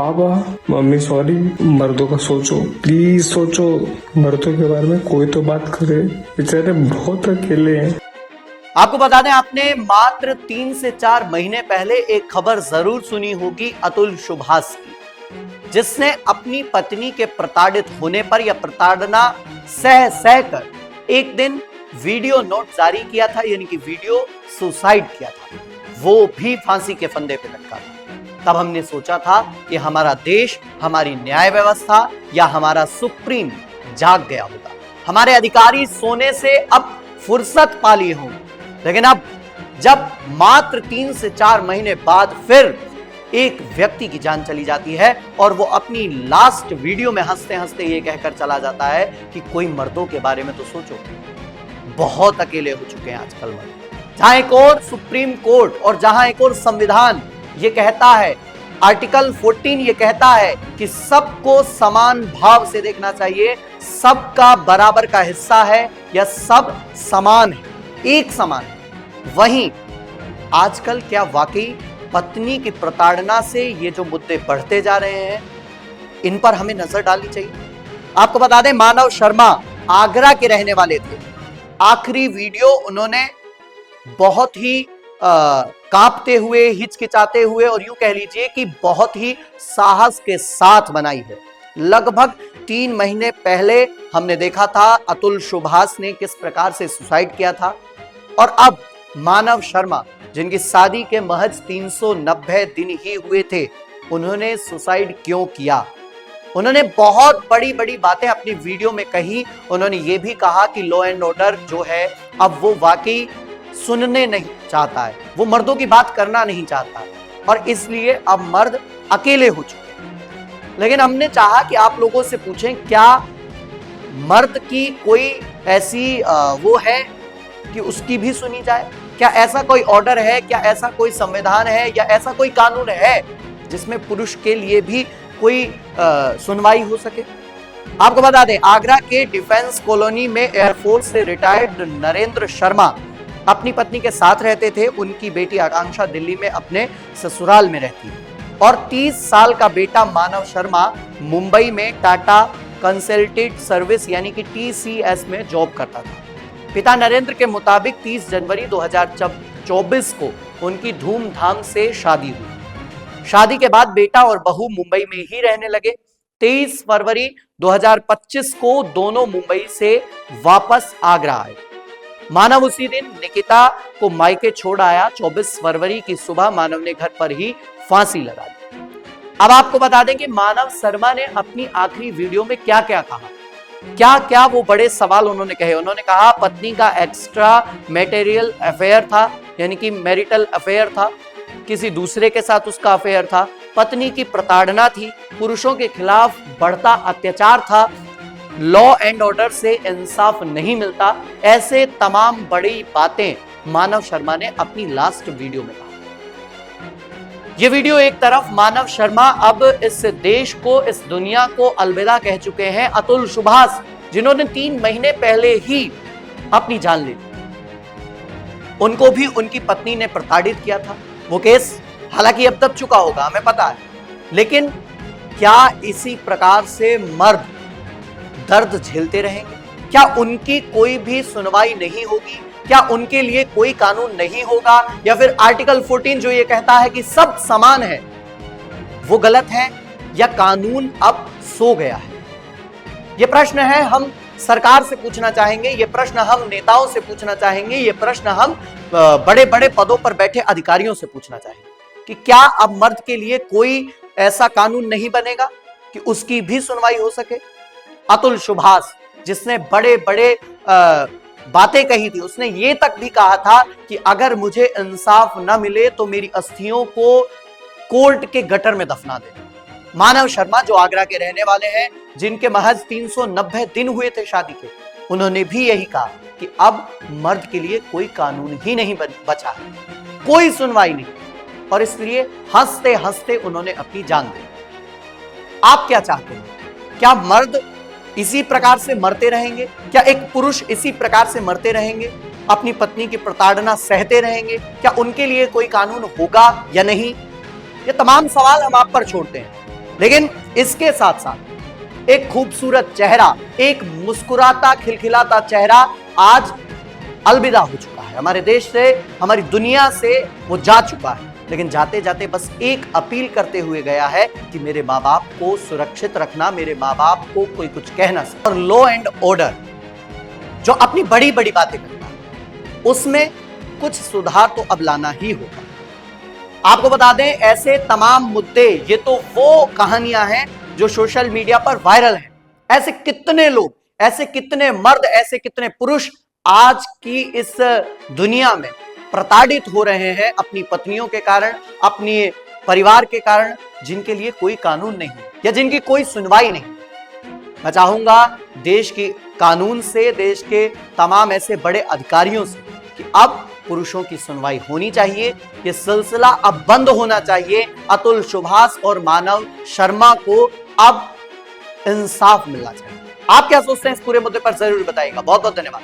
Papa mummy sorry, मर्दों का सोचो, प्लीज सोचो, मर्दों के बारे में कोई तो बात करे, बेचारे बहुत अकेले हैं। आपको बता दें, आपने मात्र 3 से 4 महीने पहले एक खबर जरूर सुनी होगी अतुल सुभाष की, जिसने अपनी पत्नी के प्रताड़ित होने पर या प्रताड़ना सह कर एक दिन वीडियो नोट जारी किया था, यानी कि वीडियो सुसाइड किया था, वो भी फांसी के फंदे पे लटका था। तब हमने सोचा था कि हमारा देश, हमारी न्याय व्यवस्था या हमारा सुप्रीम जाग गया होगा, हमारे अधिकारी सोने से अब फुर्सत पा लिए होंगे। लेकिन अब जब मात्र 3 से 4 महीने बाद फिर एक व्यक्ति की जान चली जाती है और वो अपनी लास्ट वीडियो में हंसते हंसते ये कहकर चला जाता है कि कोई मर्दों के बारे में तो सोचो, बहुत अकेले हो चुके हैं आजकल मर्द। जहां एक और सुप्रीम कोर्ट और जहां एक और संविधान ये कहता है, आर्टिकल 14 ये कहता है कि सबको समान भाव से देखना चाहिए, सबका बराबर का हिस्सा है या सब समान है, एक समान है। वहीं आजकल क्या वाकई पत्नी की प्रताड़ना से ये जो मुद्दे बढ़ते जा रहे हैं, इन पर हमें नजर डालनी चाहिए। आपको बता दें, मानव शर्मा आगरा के रहने वाले थे। आखिरी वीडियो उन्होंने बहुत ही कांपते हुए, हिचकिचाते हुए और यूं कह लीजिए कि बहुत ही साहस के साथ बनाई है। लगभग 3 महीने पहले हमने देखा था अतुल सुभाष ने किस प्रकार से सुसाइड किया था, और अब मानव शर्मा, जिनकी शादी के महज 390 दिन ही हुए थे, उन्होंने सुसाइड क्यों किया? उन्होंने बहुत बड़ी बड़ी बातें अपनी वीडियो में कही। उन्होंने ये भी कहा कि लॉ एंड ऑर्डर जो है अब वो वाकई सुनने नहीं चाहता है, वो मर्दों की बात करना नहीं चाहता और इसलिए अब मर्द अकेले हो चुके हैं। लेकिन हमने चाहा कि आप लोगों से पूछें, क्या मर्द की कोई ऐसी वो है कि उसकी भी सुनी जाए? क्या ऐसा कोई ऑर्डर है, क्या ऐसा कोई संविधान है या ऐसा कोई कानून है जिसमें पुरुष के लिए भी कोई सुनवाई हो सके? आपको बता दें, आगरा के डिफेंस कॉलोनी में एयरफोर्स से रिटायर्ड नरेंद्र शर्मा अपनी पत्नी के साथ रहते थे। उनकी बेटी आकांक्षा दिल्ली में अपने ससुराल में रहती है और 30 साल का बेटा मानव शर्मा मुंबई में टाटा कंसल्टेंट सर्विस यानी कि TCS में जॉब करता था। पिता नरेंद्र के मुताबिक 30 जनवरी 2024 को उनकी धूमधाम से शादी हुई। शादी के बाद बेटा और बहू मुंबई में ही रहने लगे। 23 फरवरी 2025 को दोनों मुंबई से वापस आगरा आए। मानव उसी दिन निकिता को मायके छोड़ आया। 24 फरवरी की सुबह मानव ने घर पर ही फांसी लगा ली। अब आपको बता दें कि मानव शर्मा ने अपनी आखिरी वीडियो में क्या क्या कहा, क्या क्या वो बड़े सवाल उन्होंने कहे। उन्होंने कहा पत्नी का एक्स्ट्रा मैटेरियल अफेयर था, यानी कि मैरिटल अफेयर था, किसी दूसरे के साथ उसका अफेयर था, पत्नी की प्रताड़ना थी, पुरुषों के खिलाफ बढ़ता अत्याचार था, लॉ एंड ऑर्डर से इंसाफ नहीं मिलता। ऐसे तमाम बड़ी बातें मानव शर्मा ने अपनी लास्ट वीडियो में कहा। ये वीडियो एक तरफ मानव शर्मा अब इस देश को, इस दुनिया को अलविदा कह चुके हैं। अतुल सुभाष, जिन्होंने 3 महीने पहले ही अपनी जान ली, उनको भी उनकी पत्नी ने प्रताड़ित किया था। वो केस हालांकि अब दब चुका होगा, हमें पता है, लेकिन क्या इसी प्रकार से मर्द दर्द झेलते रहेंगे? क्या उनकी कोई भी सुनवाई नहीं होगी? क्या उनके लिए कोई कानून नहीं होगा? या फिर आर्टिकल 14 जो ये कहता है कि सब समान है, वो गलत है, या कानून अब सो गया है? ये प्रश्न है हम सरकार से पूछना चाहेंगे, ये प्रश्न हम नेताओं से पूछना चाहेंगे, ये प्रश्न हम बड़े बड़े पदों पर बैठे अधिकारियों से पूछना चाहेंगे कि क्या अब मर्द के लिए कोई ऐसा कानून नहीं बनेगा कि उसकी भी सुनवाई हो सके? अतुल सुभाष, जिसने बड़े बड़े बातें कही थी, उसने ये तक भी कहा था कि अगर मुझे इंसाफ न मिले तो मेरी अस्थियों को कोर्ट के गटर में दफना दे। मानव शर्मा, जो आगरा के रहने वाले हैं, जिनके महज 390 दिन हुए थे शादी के, उन्होंने भी यही कहा कि अब मर्द के लिए कोई कानून ही नहीं बचा है, कोई सुनवाई नहीं, और इसलिए हंसते हंसते उन्होंने अपनी जान दी। आप क्या चाहते हैं? क्या मर्द इसी प्रकार से मरते रहेंगे? क्या एक पुरुष इसी प्रकार से मरते रहेंगे, अपनी पत्नी की प्रताड़ना सहते रहेंगे? क्या उनके लिए कोई कानून होगा या नहीं? ये तमाम सवाल हम आप पर छोड़ते हैं। लेकिन इसके साथ साथ एक खूबसूरत चेहरा, एक मुस्कुराता खिलखिलाता चेहरा आज अलविदा हो चुका है। हमारे देश से, हमारी दुनिया से वो जा चुका है। लेकिन जाते जाते बस एक अपील करते हुए गया है कि मेरे माँ बाप को सुरक्षित रखना, मेरे माँ बाप को कोई कुछ कह ना सके। और लॉ एंड ऑर्डर जो अपनी बड़ी बड़ी बातें करता है, उसमें कुछ सुधार तो अब लाना ही होगा। आपको बता दें, ऐसे तमाम मुद्दे, ये तो वो कहानियां हैं जो सोशल मीडिया पर वायरल हैं। ऐसे कितने लोग, ऐसे कितने मर्द, ऐसे कितने पुरुष आज की इस दुनिया में प्रताड़ित हो रहे हैं अपनी पत्नियों के कारण, अपने परिवार के कारण, जिनके लिए कोई कानून नहीं या जिनकी कोई सुनवाई नहीं। मैं चाहूंगा देश की कानून से, देश के तमाम ऐसे बड़े अधिकारियों से कि अब पुरुषों की सुनवाई होनी चाहिए। यह सिलसिला अब बंद होना चाहिए। अतुल सुभाष और मानव शर्मा को अब इंसाफ मिलना चाहिए। आप क्या सोचते हैं इस पूरे मुद्दे पर, जरूर बताइएगा। बहुत बहुत धन्यवाद।